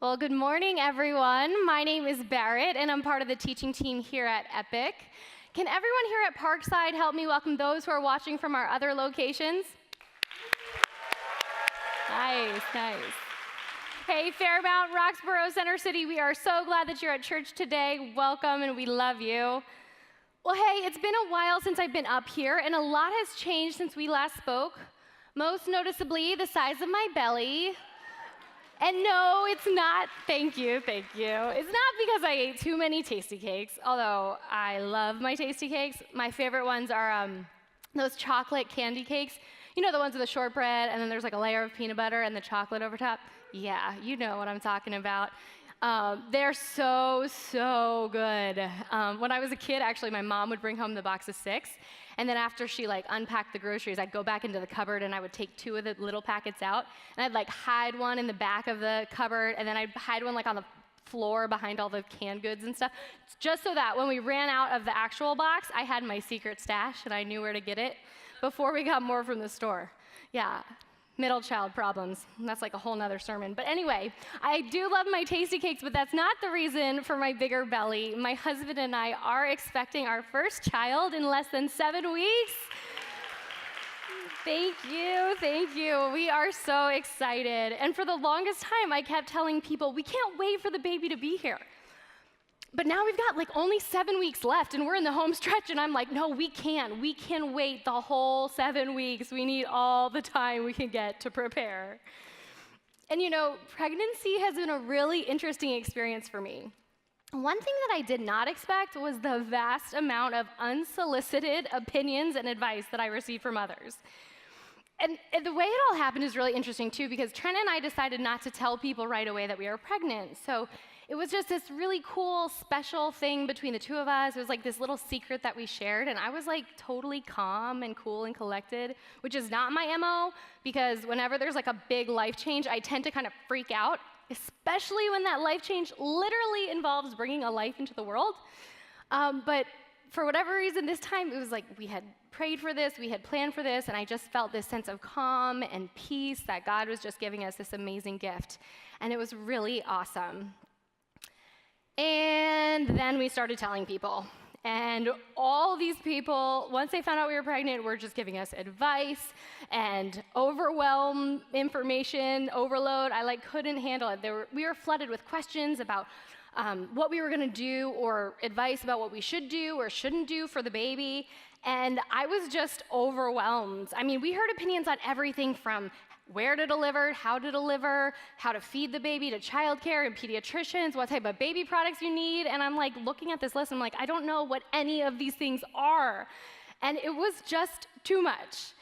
Well, good morning, everyone. My name is Barrett, and I'm part of the teaching team here at Epic. Can everyone here at Parkside help me welcome those who are watching from our other locations? Nice. Hey, Fairmount, Roxborough, Center City, we are so glad that you're at church today. Welcome, and we love you. Well, hey, it's been a while since I've been up here, and a lot has changed since we last spoke. Most noticeably, the size of my belly. And no, it's not, thank you. It's not because I ate too many Tastykakes, although I love my Tastykakes. My favorite ones are those chocolate candy cakes. You know, the ones with the shortbread, and then there's like a layer of peanut butter and the chocolate over top? Yeah, you know what I'm talking about. They're so good. When I was a kid, actually, my mom would bring home the box of 6, and then after she unpacked the groceries, I'd go back into the cupboard and I would take 2 of the little packets out, and I'd hide one in the back of the cupboard, and then I'd hide one on the floor behind all the canned goods and stuff, just so that when we ran out of the actual box, I had my secret stash and I knew where to get it before we got more from the store. Yeah. Middle child problems. That's a whole nother sermon. But anyway, I do love my Tastykakes, but that's not the reason for my bigger belly. My husband and I are expecting our first child in less than 7 weeks. Thank you. We are so excited. And for the longest time, I kept telling people, we can't wait for the baby to be here. But now we've got only 7 weeks left, and we're in the home stretch, and I'm no, we can. We can wait the whole 7 weeks. We need all the time we can get to prepare. And pregnancy has been a really interesting experience for me. One thing that I did not expect was the vast amount of unsolicited opinions and advice that I received from others. And the way it all happened is really interesting, too, because Trent and I decided not to tell people right away that we were pregnant. So it was just this really cool, special thing between the two of us. It was this little secret that we shared, and I was totally calm and cool and collected, which is not my MO, because whenever there's a big life change, I tend to kind of freak out, especially when that life change literally involves bringing a life into the world. But for whatever reason, this time it was we had prayed for this, we had planned for this, and I just felt this sense of calm and peace that God was just giving us this amazing gift. And it was really awesome. And then we started telling people. And all these people, once they found out we were pregnant, were just giving us advice and information overload. I couldn't handle it. We were flooded with questions about what we were going to do, or advice about what we should do or shouldn't do for the baby. And I was just overwhelmed. I mean, we heard opinions on everything from where to deliver, how to feed the baby, to childcare and pediatricians, what type of baby products you need. And I'm looking at this list, I'm I don't know what any of these things are. And it was just too much.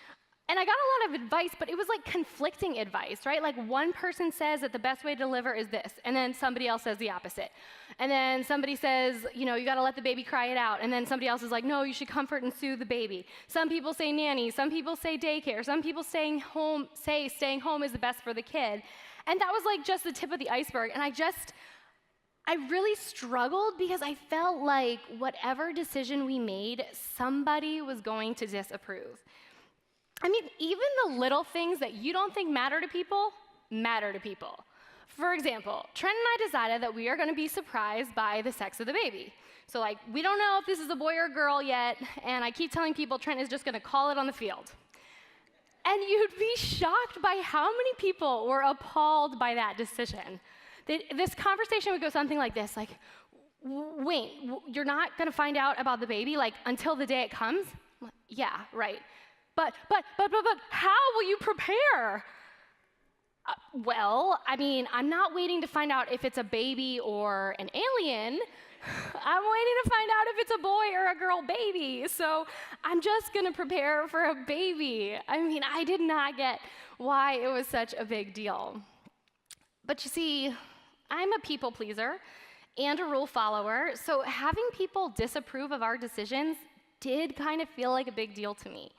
And I got a lot of advice, but it was conflicting advice, right? One person says that the best way to deliver is this, and then somebody else says the opposite. And then somebody says, you gotta let the baby cry it out. And then somebody else is no, you should comfort and soothe the baby. Some people say nanny, some people say daycare, some people staying home is the best for the kid. And that was just the tip of the iceberg. And I really struggled because I felt whatever decision we made, somebody was going to disapprove. I mean, even the little things that you don't think matter to people, matter to people. For example, Trent and I decided that we are going to be surprised by the sex of the baby. So we don't know if this is a boy or a girl yet, and I keep telling people Trent is just going to call it on the field. And you'd be shocked by how many people were appalled by that decision. This conversation would go something like this, wait, you're not going to find out about the baby until the day it comes? Yeah, right. But how will you prepare? Well, I mean, I'm not waiting to find out if it's a baby or an alien. I'm waiting to find out if it's a boy or a girl baby. So I'm just going to prepare for a baby. I mean, I did not get why it was such a big deal. But you see, I'm a people pleaser and a rule follower, so having people disapprove of our decisions did kind of feel like a big deal to me.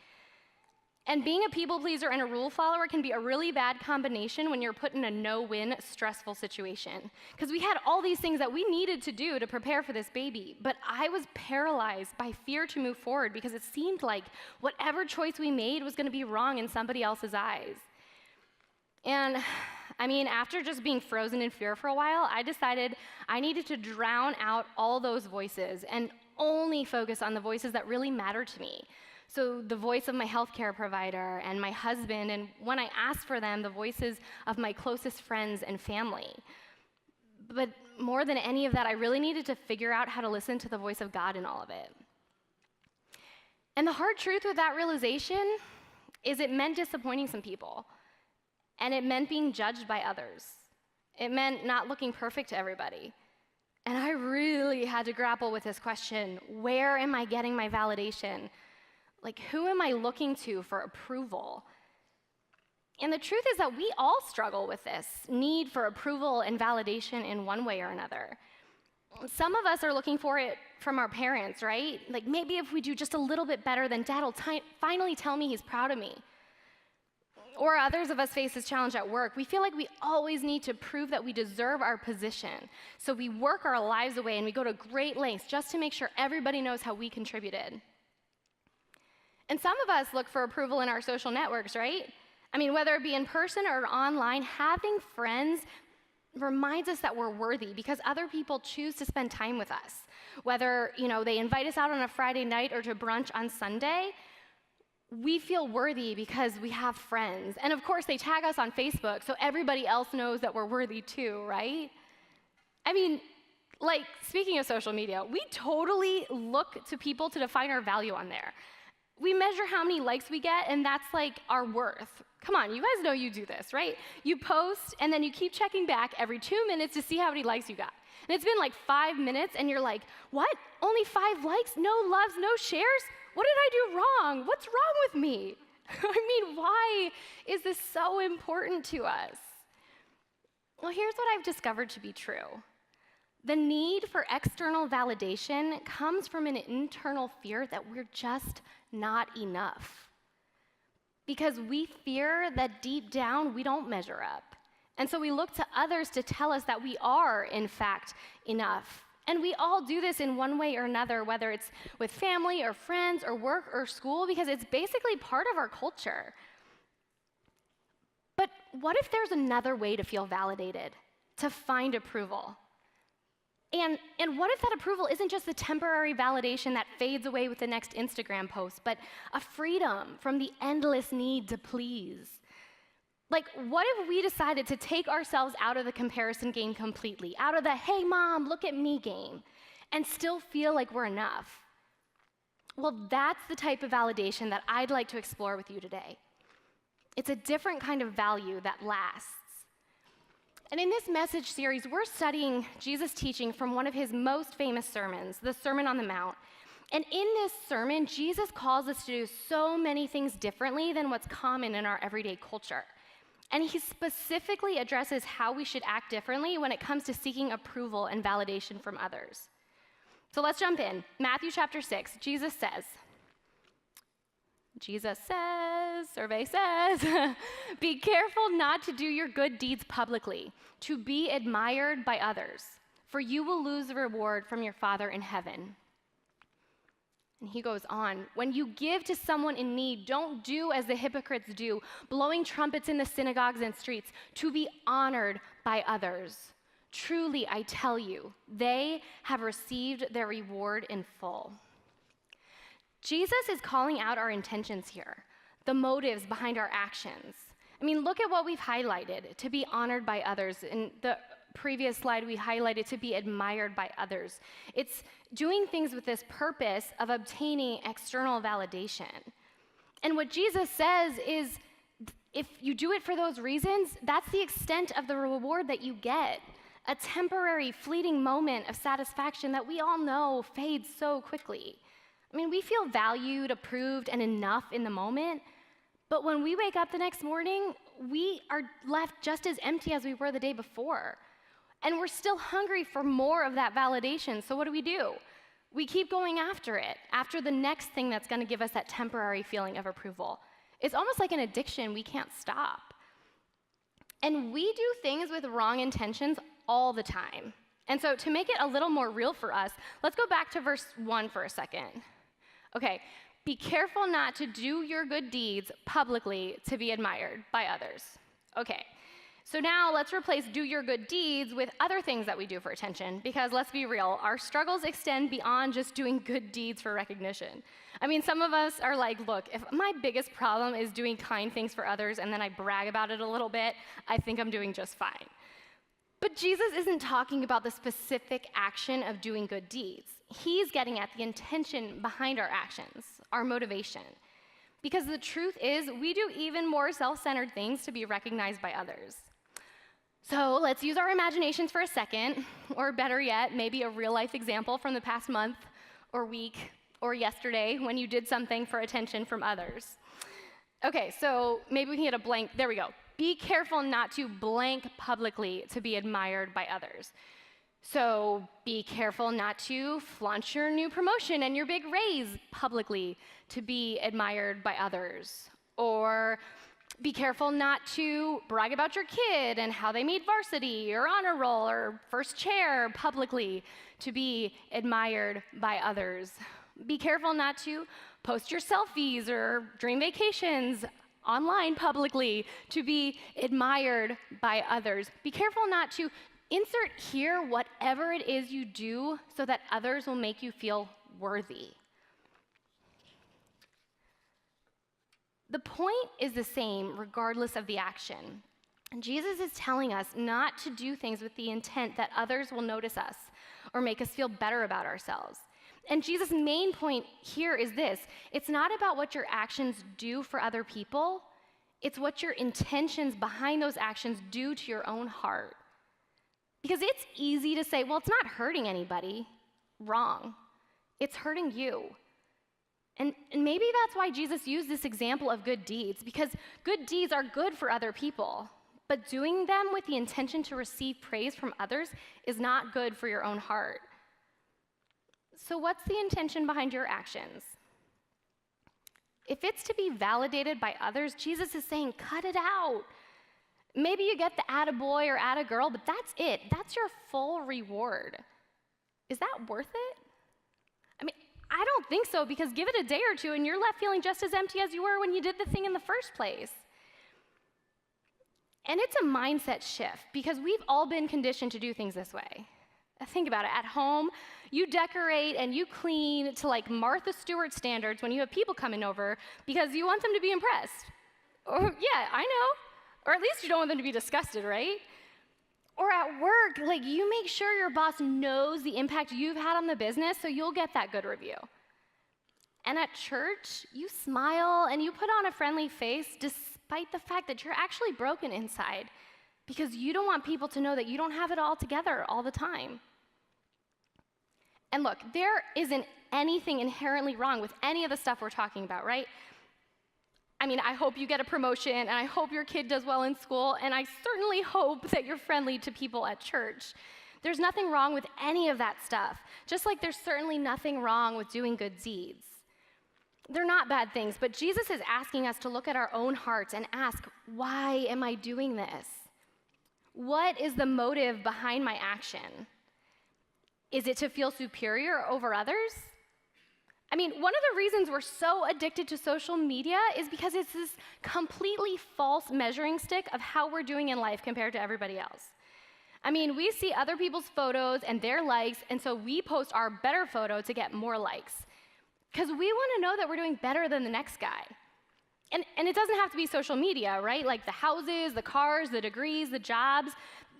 And being a people pleaser and a rule follower can be a really bad combination when you're put in a no-win, stressful situation. Because we had all these things that we needed to do to prepare for this baby, but I was paralyzed by fear to move forward because it seemed like whatever choice we made was going to be wrong in somebody else's eyes. And I mean, after just being frozen in fear for a while, I decided I needed to drown out all those voices and only focus on the voices that really matter to me. So the voice of my healthcare provider and my husband, and when I asked for them, the voices of my closest friends and family. But more than any of that, I really needed to figure out how to listen to the voice of God in all of it. And the hard truth with that realization is it meant disappointing some people. And it meant being judged by others. It meant not looking perfect to everybody. And I really had to grapple with this question: where am I getting my validation? Like, who am I looking to for approval? And the truth is that we all struggle with this need for approval and validation in one way or another. Some of us are looking for it from our parents, right? Like, maybe if we do just a little bit better, then Dad will finally tell me he's proud of me. Or others of us face this challenge at work. We feel like we always need to prove that we deserve our position. So we work our lives away and we go to great lengths just to make sure everybody knows how we contributed. And some of us look for approval in our social networks, right? I mean, whether it be in person or online, having friends reminds us that we're worthy because other people choose to spend time with us. Whether, they invite us out on a Friday night or to brunch on Sunday, we feel worthy because we have friends. And of course, they tag us on Facebook so everybody else knows that we're worthy too, right? I mean, speaking of social media, we totally look to people to define our value on there. We measure how many likes we get, and that's our worth. Come on, you guys know you do this, right? You post, and then you keep checking back every 2 minutes to see how many likes you got. And it's been 5 minutes, and you're like, what? Only 5 likes? No loves, no shares? What did I do wrong? What's wrong with me? I mean, why is this so important to us? Well, here's what I've discovered to be true. The need for external validation comes from an internal fear that we're just not enough. Because we fear that deep down we don't measure up. And so we look to others to tell us that we are, in fact, enough. And we all do this in one way or another, whether it's with family or friends or work or school, because it's basically part of our culture. But what if there's another way to feel validated, to find approval? And what if that approval isn't just a temporary validation that fades away with the next Instagram post, but a freedom from the endless need to please? What if we decided to take ourselves out of the comparison game completely, out of the, hey, mom, look at me game, and still feel like we're enough? Well, that's the type of validation that I'd like to explore with you today. It's a different kind of value that lasts. And in this message series, we're studying Jesus' teaching from one of his most famous sermons, the Sermon on the Mount. And in this sermon, Jesus calls us to do so many things differently than what's common in our everyday culture. And he specifically addresses how we should act differently when it comes to seeking approval and validation from others. So let's jump in. Matthew chapter 6, Jesus says, survey says, be careful not to do your good deeds publicly, to be admired by others, for you will lose the reward from your Father in heaven. And he goes on, when you give to someone in need, don't do as the hypocrites do, blowing trumpets in the synagogues and streets, to be honored by others. Truly, I tell you, they have received their reward in full. Jesus is calling out our intentions here, the motives behind our actions. I mean, look at what we've highlighted, to be honored by others. In the previous slide, we highlighted to be admired by others. It's doing things with this purpose of obtaining external validation. And what Jesus says is, if you do it for those reasons, that's the extent of the reward that you get. A temporary, fleeting moment of satisfaction that we all know fades so quickly. I mean, we feel valued, approved, and enough in the moment, but when we wake up the next morning, we are left just as empty as we were the day before. And we're still hungry for more of that validation, so what do? We keep going after it, after the next thing that's gonna give us that temporary feeling of approval. It's almost like an addiction we can't stop. And we do things with wrong intentions all the time. And so to make it a little more real for us, let's go back to verse 1 for a second. Okay, be careful not to do your good deeds publicly to be admired by others. Okay, So now let's replace do your good deeds with other things that we do for attention, because let's be real, our struggles extend beyond just doing good deeds for recognition. I mean, some of us are like, look, if my biggest problem is doing kind things for others and then I brag about it a little bit, I think I'm doing just fine. But Jesus isn't talking about the specific action of doing good deeds. He's getting at the intention behind our actions, our motivation. Because the truth is, we do even more self-centered things to be recognized by others. So let's use our imaginations for a second, or better yet, maybe a real-life example from the past month or week or yesterday when you did something for attention from others. Okay, so maybe we can get a blank. There we go. Be careful not to blank publicly to be admired by others. So be careful not to flaunt your new promotion and your big raise publicly to be admired by others. Or be careful not to brag about your kid and how they made varsity or honor roll or first chair publicly to be admired by others. Be careful not to post your selfies or dream vacations online publicly to be admired by others. Be careful not to insert here whatever it is you do so that others will make you feel worthy. The point is the same regardless of the action. And Jesus is telling us not to do things with the intent that others will notice us or make us feel better about ourselves. And Jesus' main point here is this: it's not about what your actions do for other people, it's what your intentions behind those actions do to your own heart. Because it's easy to say, well, it's not hurting anybody. Wrong. It's hurting you. And maybe that's why Jesus used this example of good deeds, because good deeds are good for other people, but doing them with the intention to receive praise from others is not good for your own heart. So what's the intention behind your actions? If it's to be validated by others, Jesus is saying, cut it out. Maybe you get the attaboy or attagirl, but that's it. That's your full reward. Is that worth it? I mean, I don't think so, because give it a day or two and you're left feeling just as empty as you were when you did the thing in the first place. And it's a mindset shift, because we've all been conditioned to do things this way. Think about it. At home, you decorate and you clean to like Martha Stewart standards when you have people coming over because you want them to be impressed. Or, yeah, I know. Or at least you don't want them to be disgusted, right? Or at work, like you make sure your boss knows the impact you've had on the business so you'll get that good review. And at church, you smile and you put on a friendly face despite the fact that you're actually broken inside, because you don't want people to know that you don't have it all together all the time. And look, there isn't anything inherently wrong with any of the stuff we're talking about, right? I mean, I hope you get a promotion, and I hope your kid does well in school, and I certainly hope that you're friendly to people at church. There's nothing wrong with any of that stuff, just like there's certainly nothing wrong with doing good deeds. They're not bad things, but Jesus is asking us to look at our own hearts and ask, why am I doing this? What is the motive behind my action? Is it to feel superior over others? I mean, one of the reasons we're so addicted to social media is because it's this completely false measuring stick of how we're doing in life compared to everybody else. I mean, we see other people's photos and their likes, and so we post our better photo to get more likes, because we want to know that we're doing better than the next guy. And it doesn't have to be social media, right? Like the houses, the cars, the degrees, the jobs.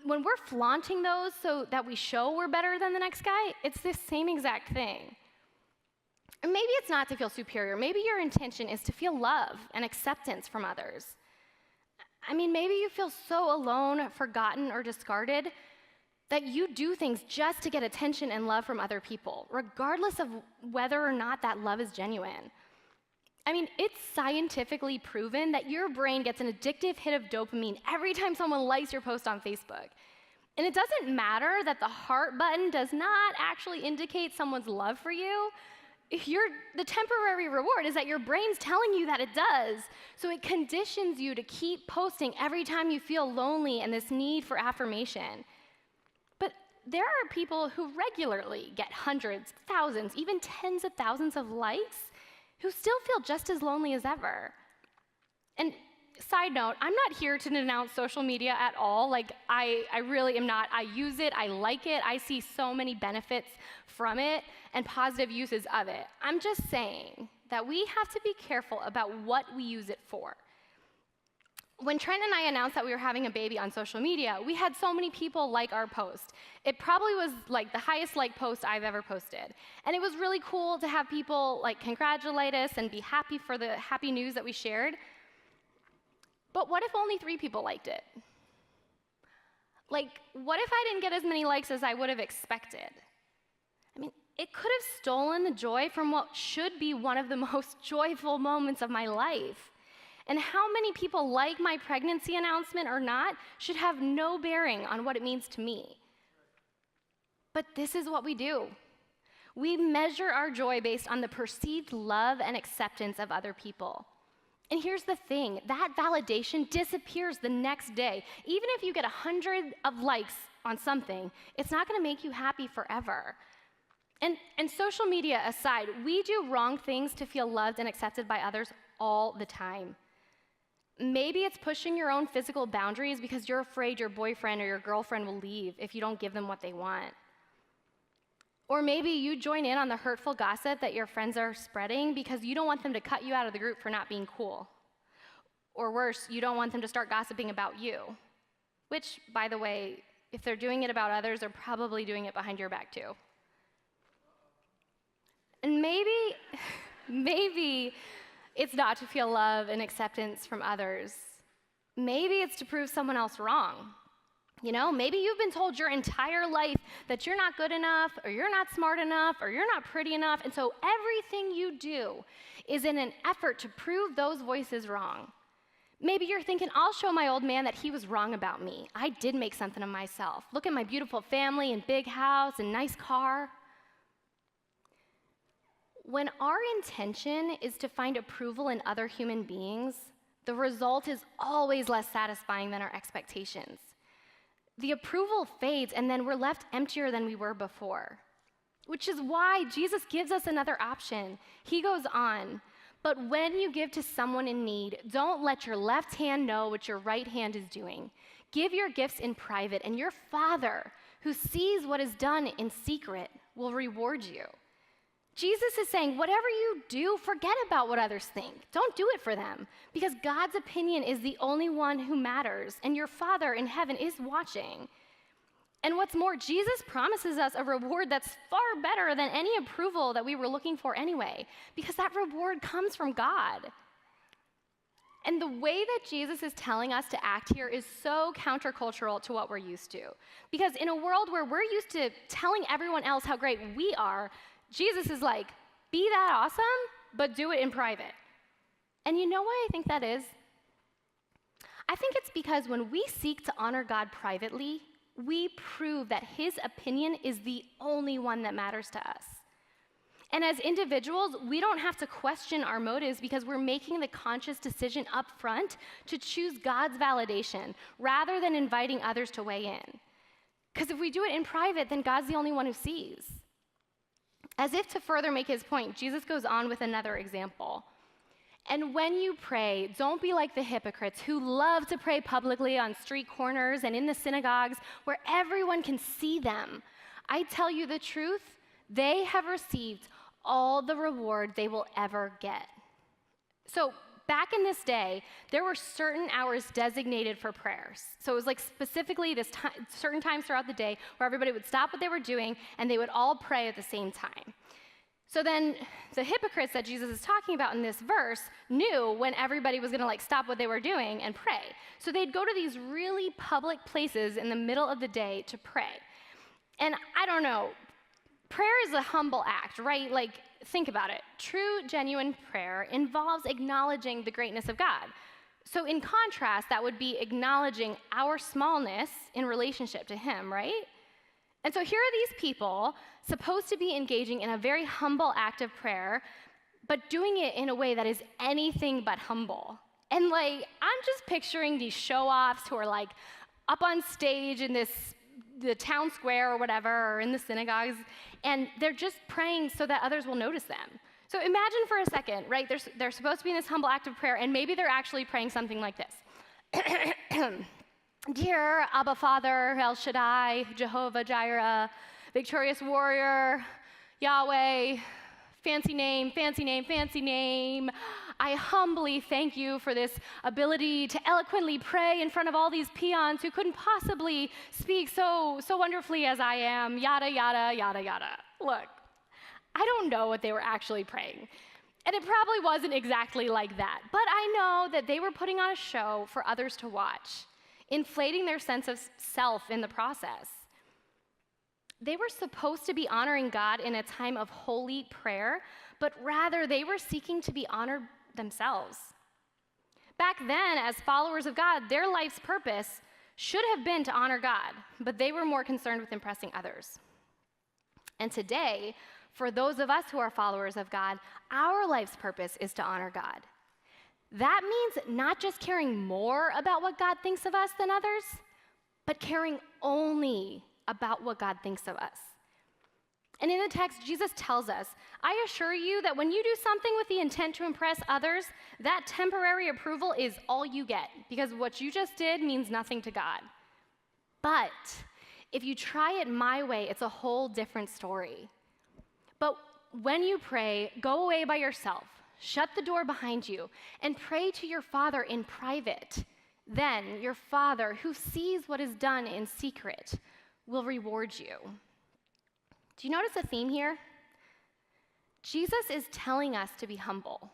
When we're flaunting those so that we show we're better than the next guy, it's the same exact thing. And maybe it's not to feel superior. Maybe your intention is to feel love and acceptance from others. I mean, maybe you feel so alone, forgotten, or discarded that you do things just to get attention and love from other people, regardless of whether or not that love is genuine. I mean, it's scientifically proven that your brain gets an addictive hit of dopamine every time someone likes your post on Facebook. And it doesn't matter that the heart button does not actually indicate someone's love for you. The temporary reward is that your brain's telling you that it does. So it conditions you to keep posting every time you feel lonely and this need for affirmation. But there are people who regularly get hundreds, thousands, even tens of thousands of likes who still feel just as lonely as ever. And side note, I'm not here to denounce social media at all. Like, I really am not. I use it, I like it, I see so many benefits from it and positive uses of it. I'm just saying that we have to be careful about what we use it for. When Trent and I announced that we were having a baby on social media, we had so many people like our post. It probably was like the highest like post I've ever posted. And it was really cool to have people like congratulate us and be happy for the happy news that we shared. But what if only 3 people liked it? Like, what if I didn't get as many likes as I would have expected? I mean, it could have stolen the joy from what should be one of the most joyful moments of my life. And how many people like my pregnancy announcement or not should have no bearing on what it means to me. But this is what we do. We measure our joy based on the perceived love and acceptance of other people. And here's the thing, that validation disappears the next day. Even if you get 100 of likes on something, it's not gonna make you happy forever. And social media aside, we do wrong things to feel loved and accepted by others all the time. Maybe it's pushing your own physical boundaries because you're afraid your boyfriend or your girlfriend will leave if you don't give them what they want. Or maybe you join in on the hurtful gossip that your friends are spreading because you don't want them to cut you out of the group for not being cool. Or worse, you don't want them to start gossiping about you. Which, by the way, if they're doing it about others, they're probably doing it behind your back too. And maybe it's not to feel love and acceptance from others. Maybe it's to prove someone else wrong. You know, maybe you've been told your entire life that you're not good enough, or you're not smart enough, or you're not pretty enough, and so everything you do is in an effort to prove those voices wrong. Maybe you're thinking, I'll show my old man that he was wrong about me. I did make something of myself. Look at my beautiful family and big house and nice car. When our intention is to find approval in other human beings, the result is always less satisfying than our expectations. The approval fades, and then we're left emptier than we were before, which is why Jesus gives us another option. He goes on, but when you give to someone in need, don't let your left hand know what your right hand is doing. Give your gifts in private, and your Father, who sees what is done in secret, will reward you. Jesus is saying, whatever you do, forget about what others think. Don't do it for them, because God's opinion is the only one who matters, and your Father in heaven is watching. And what's more, Jesus promises us a reward that's far better than any approval that we were looking for anyway, because that reward comes from God. And the way that Jesus is telling us to act here is so countercultural to what we're used to. Because in a world where we're used to telling everyone else how great we are, Jesus is like, be that awesome, but do it in private. And you know why I think that is? I think it's because when we seek to honor God privately, we prove that his opinion is the only one that matters to us. And as individuals, we don't have to question our motives because we're making the conscious decision up front to choose God's validation rather than inviting others to weigh in. Because if we do it in private, then God's the only one who sees. As if to further make his point, Jesus goes on with another example. And when you pray, don't be like the hypocrites who love to pray publicly on street corners and in the synagogues where everyone can see them. I tell you the truth, they have received all the reward they will ever get. So back in this day, there were certain hours designated for prayers. So it was like specifically certain times throughout the day where everybody would stop what they were doing and they would all pray at the same time. So then the hypocrites that Jesus is talking about in this verse knew when everybody was gonna stop what they were doing and pray. So they'd go to these really public places in the middle of the day to pray. And I don't know, prayer is a humble act, right? Think about it. True, genuine prayer involves acknowledging the greatness of God. So in contrast, that would be acknowledging our smallness in relationship to him, right? And so here are these people supposed to be engaging in a very humble act of prayer, but doing it in a way that is anything but humble. And I'm just picturing these show-offs who are up on stage in the town square or whatever, or in the synagogues, and they're just praying so that others will notice them. So imagine for a second, right? They're supposed to be in this humble act of prayer, and maybe they're actually praying something like this. Dear Abba Father, El Shaddai, Jehovah Jireh, victorious warrior, Yahweh, fancy name, fancy name, fancy name. I humbly thank you for this ability to eloquently pray in front of all these peons who couldn't possibly speak so wonderfully as I am, yada, yada, yada, yada. Look, I don't know what they were actually praying. And it probably wasn't exactly like that. But I know that they were putting on a show for others to watch, inflating their sense of self in the process. They were supposed to be honoring God in a time of holy prayer, but rather they were seeking to be honored themselves. Back then, as followers of God, their life's purpose should have been to honor God, but they were more concerned with impressing others. And today, for those of us who are followers of God, our life's purpose is to honor God. That means not just caring more about what God thinks of us than others, but caring only about what God thinks of us. And in the text, Jesus tells us, I assure you that when you do something with the intent to impress others, that temporary approval is all you get, because what you just did means nothing to God. But if you try it my way, it's a whole different story. But when you pray, go away by yourself, shut the door behind you, and pray to your Father in private. Then your Father, who sees what is done in secret, will reward you. Do you notice a theme here? Jesus is telling us to be humble,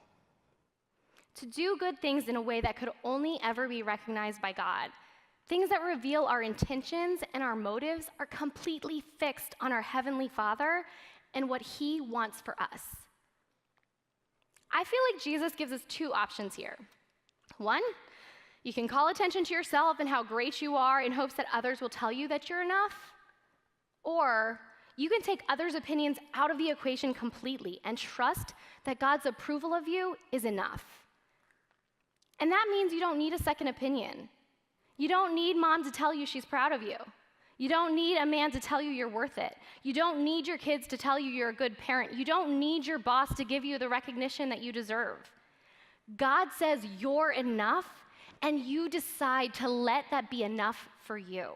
to do good things in a way that could only ever be recognized by God. Things that reveal our intentions and our motives are completely fixed on our Heavenly Father and what He wants for us. I feel like Jesus gives us two options here. One, you can call attention to yourself and how great you are in hopes that others will tell you that you're enough. Or you can take others' opinions out of the equation completely and trust that God's approval of you is enough. And that means you don't need a second opinion. You don't need mom to tell you she's proud of you. You don't need a man to tell you you're worth it. You don't need your kids to tell you you're a good parent. You don't need your boss to give you the recognition that you deserve. God says you're enough, and you decide to let that be enough for you.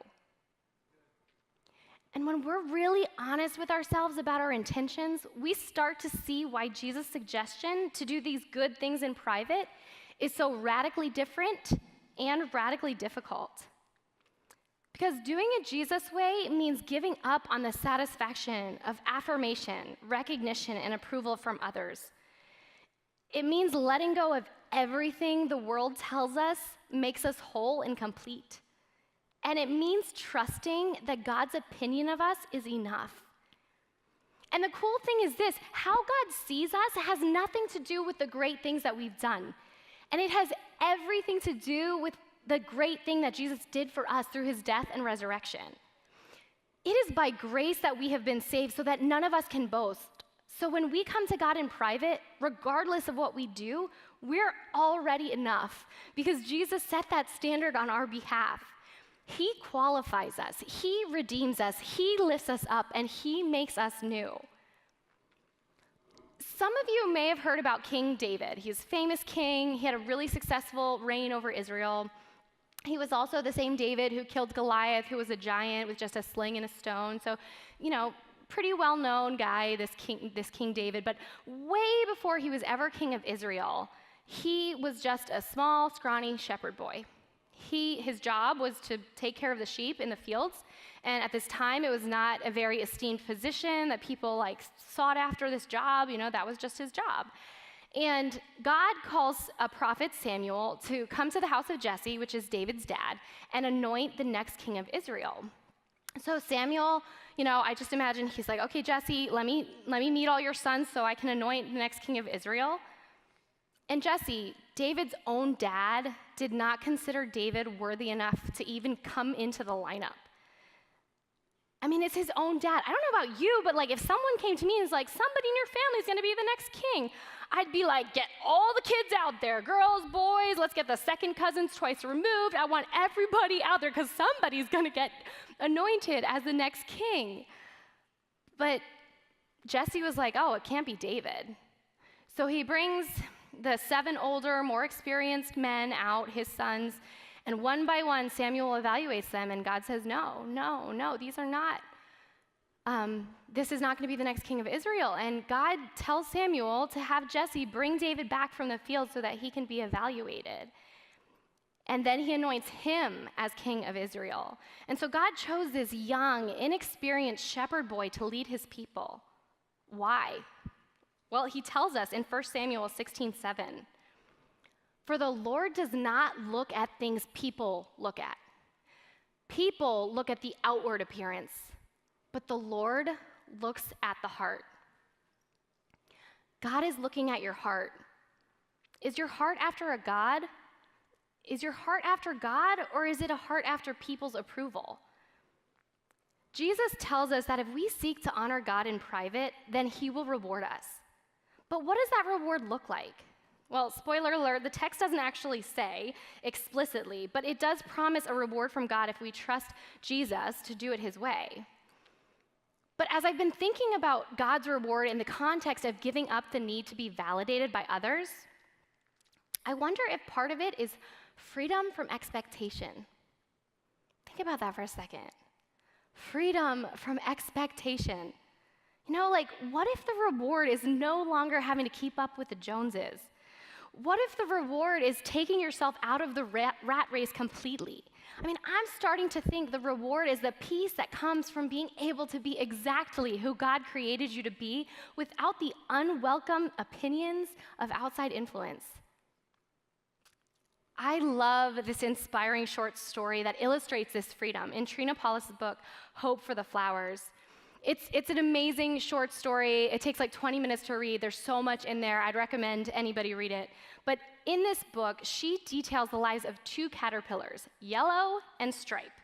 And when we're really honest with ourselves about our intentions, we start to see why Jesus' suggestion to do these good things in private is so radically different and radically difficult. Because doing it Jesus' way means giving up on the satisfaction of affirmation, recognition, and approval from others. It means letting go of everything the world tells us makes us whole and complete. And it means trusting that God's opinion of us is enough. And the cool thing is this, how God sees us has nothing to do with the great things that we've done. And it has everything to do with the great thing that Jesus did for us through His death and resurrection. It is by grace that we have been saved so that none of us can boast. So when we come to God in private, regardless of what we do, we're already enough because Jesus set that standard on our behalf. He qualifies us, He redeems us, He lifts us up, and He makes us new. Some of you may have heard about King David. He's a famous king. He had a really successful reign over Israel. He was also the same David who killed Goliath, who was a giant with just a sling and a stone. So, pretty well-known guy, this King David. But way before he was ever king of Israel, he was just a small, scrawny shepherd boy. His job was to take care of the sheep in the fields. And at this time, it was not a very esteemed position that people sought after this job. That was just his job. And God calls a prophet, Samuel, to come to the house of Jesse, which is David's dad, and anoint the next king of Israel. So Samuel, I just imagine he's like, okay, Jesse, let me meet all your sons so I can anoint the next king of Israel. And Jesse, David's own dad, did not consider David worthy enough to even come into the lineup. I mean, it's his own dad. I don't know about you, but if someone came to me and was like, somebody in your family is going to be the next king, I'd be like, get all the kids out there, girls, boys, let's get the second cousins twice removed. I want everybody out there because somebody's going to get anointed as the next king. But Jesse was like, oh, it can't be David. So he brings the 7 older, more experienced men out, his sons, and one by one, Samuel evaluates them, and God says, no, these are not. This is not going to be the next king of Israel. And God tells Samuel to have Jesse bring David back from the field so that he can be evaluated. And then he anoints him as king of Israel. And so God chose this young, inexperienced shepherd boy to lead his people. Why? Well, he tells us in 1 Samuel 16:7, "For the Lord does not look at things people look at. People look at the outward appearance, but the Lord looks at the heart." God is looking at your heart. Is your heart after a God? Is your heart after God, or is it a heart after people's approval? Jesus tells us that if we seek to honor God in private, then he will reward us. But what does that reward look like? Well, spoiler alert, the text doesn't actually say explicitly, but it does promise a reward from God if we trust Jesus to do it his way. But as I've been thinking about God's reward in the context of giving up the need to be validated by others, I wonder if part of it is freedom from expectation. Think about that for a second. Freedom from expectation. What if the reward is no longer having to keep up with the Joneses? What if the reward is taking yourself out of the rat race completely? I'm starting to think the reward is the peace that comes from being able to be exactly who God created you to be without the unwelcome opinions of outside influence. I love this inspiring short story that illustrates this freedom in Trina Paulus' book, Hope for the Flowers. It's an amazing short story. It takes like 20 minutes to read. There's so much in there. I'd recommend anybody read it. But in this book, she details the lives of 2 caterpillars, Yellow and Stripe.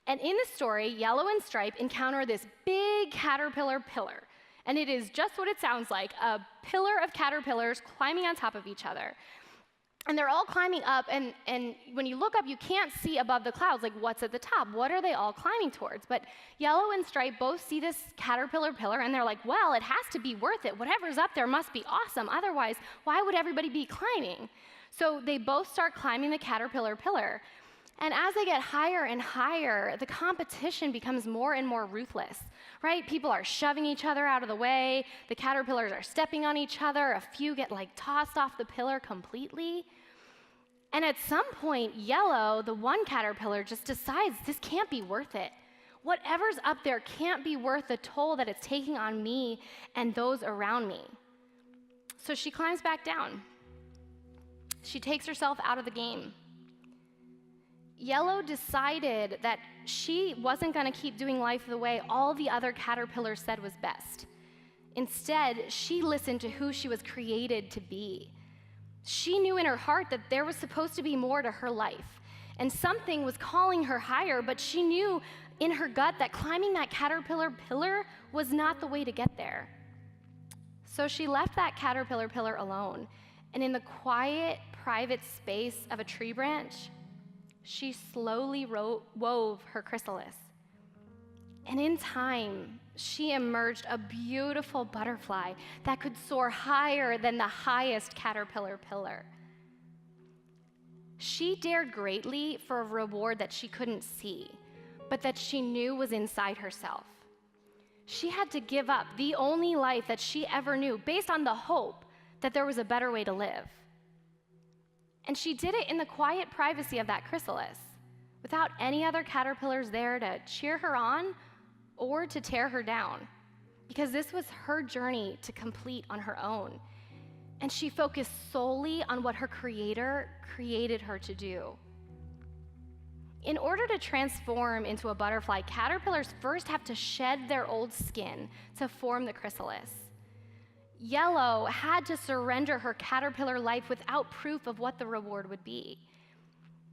And in the story, Yellow and Stripe encounter this big caterpillar pillar. And it is just what it sounds like, a pillar of caterpillars climbing on top of each other. And they're all climbing up, and when you look up, you can't see above the clouds, like what's at the top? What are they all climbing towards? But Yellow and Stripe both see this caterpillar pillar, and they're like, well, it has to be worth it. Whatever's up there must be awesome. Otherwise, why would everybody be climbing? So they both start climbing the caterpillar pillar. And as they get higher and higher, the competition becomes more and more ruthless, right? People are shoving each other out of the way. The caterpillars are stepping on each other. A few get tossed off the pillar completely. And at some point, Yellow, the one caterpillar, just decides this can't be worth it. Whatever's up there can't be worth the toll that it's taking on me and those around me. So she climbs back down. She takes herself out of the game. Yellow decided that she wasn't going to keep doing life the way all the other caterpillars said was best. Instead, she listened to who she was created to be. She knew in her heart that there was supposed to be more to her life, and something was calling her higher, but she knew in her gut that climbing that caterpillar pillar was not the way to get there. So she left that caterpillar pillar alone, and in the quiet, private space of a tree branch, she slowly wove her chrysalis. And in time, she emerged a beautiful butterfly that could soar higher than the highest caterpillar pillar. She dared greatly for a reward that she couldn't see, but that she knew was inside herself. She had to give up the only life that she ever knew based on the hope that there was a better way to live. And she did it in the quiet privacy of that chrysalis, without any other caterpillars there to cheer her on or to tear her down, because this was her journey to complete on her own. And she focused solely on what her Creator created her to do. In order to transform into a butterfly, caterpillars first have to shed their old skin to form the chrysalis. Yellow had to surrender her caterpillar life without proof of what the reward would be.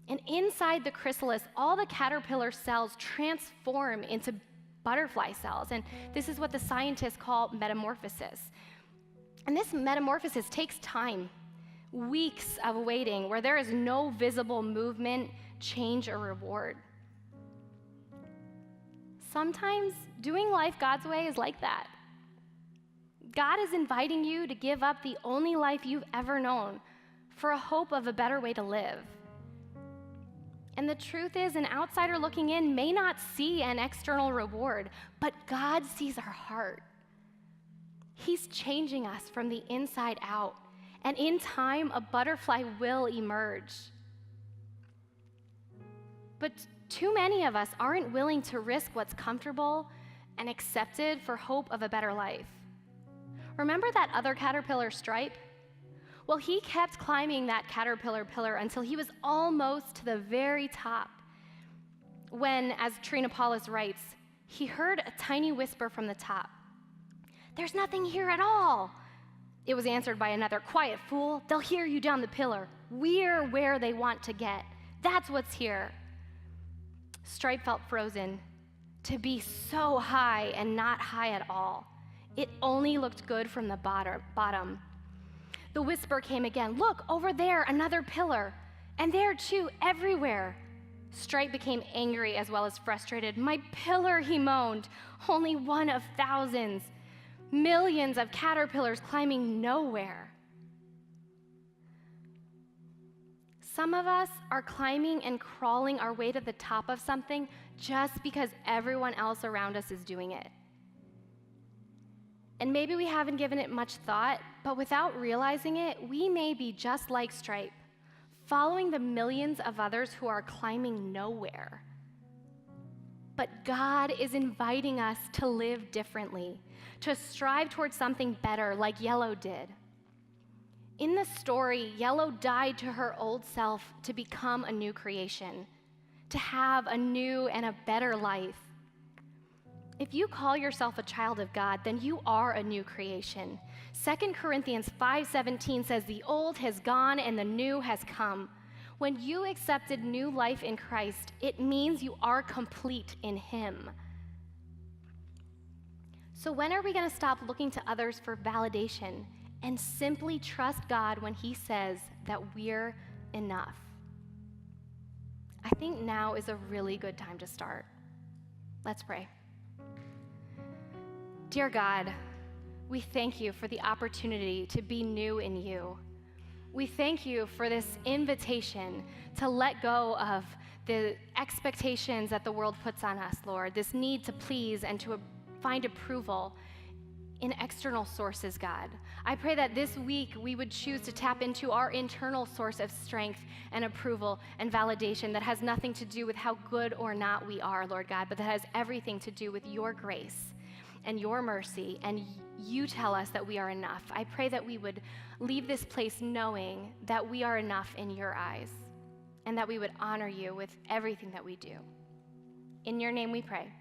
And inside the chrysalis, all the caterpillar cells transform into butterfly cells. And this is what the scientists call metamorphosis. And this metamorphosis takes time, weeks of waiting, where there is no visible movement, change, or reward. Sometimes doing life God's way is like that. God is inviting you to give up the only life you've ever known for a hope of a better way to live. And the truth is, an outsider looking in may not see an external reward, but God sees our heart. He's changing us from the inside out, and in time, a butterfly will emerge. But too many of us aren't willing to risk what's comfortable and accepted for hope of a better life. Remember that other caterpillar, Stripe? Well, he kept climbing that caterpillar pillar until he was almost to the very top. When, as Trina Paulus writes, he heard a tiny whisper from the top. "There's nothing here at all." It was answered by another, "Quiet, fool. They'll hear you down the pillar. We're where they want to get. That's what's here." Stripe felt frozen. To be so high and not high at all. It only looked good from the bottom. The whisper came again. "Look, over there, another pillar. And there too, everywhere." Stripe became angry as well as frustrated. "My pillar," he moaned, "only one of thousands. Millions of caterpillars climbing nowhere." Some of us are climbing and crawling our way to the top of something just because everyone else around us is doing it. And maybe we haven't given it much thought, but without realizing it, we may be just like Stripe, following the millions of others who are climbing nowhere. But God is inviting us to live differently, to strive towards something better like Yellow did. In the story, Yellow died to her old self to become a new creation, to have a new and a better life. If you call yourself a child of God, then you are a new creation. 2 Corinthians 5:17 says, "The old has gone and the new has come." When you accepted new life in Christ, it means you are complete in Him. So when are we going to stop looking to others for validation and simply trust God when He says that we're enough? I think now is a really good time to start. Let's pray. Dear God, we thank you for the opportunity to be new in you. We thank you for this invitation to let go of the expectations that the world puts on us, Lord, this need to please and to find approval in external sources, God. I pray that this week we would choose to tap into our internal source of strength and approval and validation that has nothing to do with how good or not we are, Lord God, but that has everything to do with your grace and your mercy, and you tell us that we are enough. I pray that we would leave this place knowing that we are enough in your eyes, and that we would honor you with everything that we do. In your name we pray.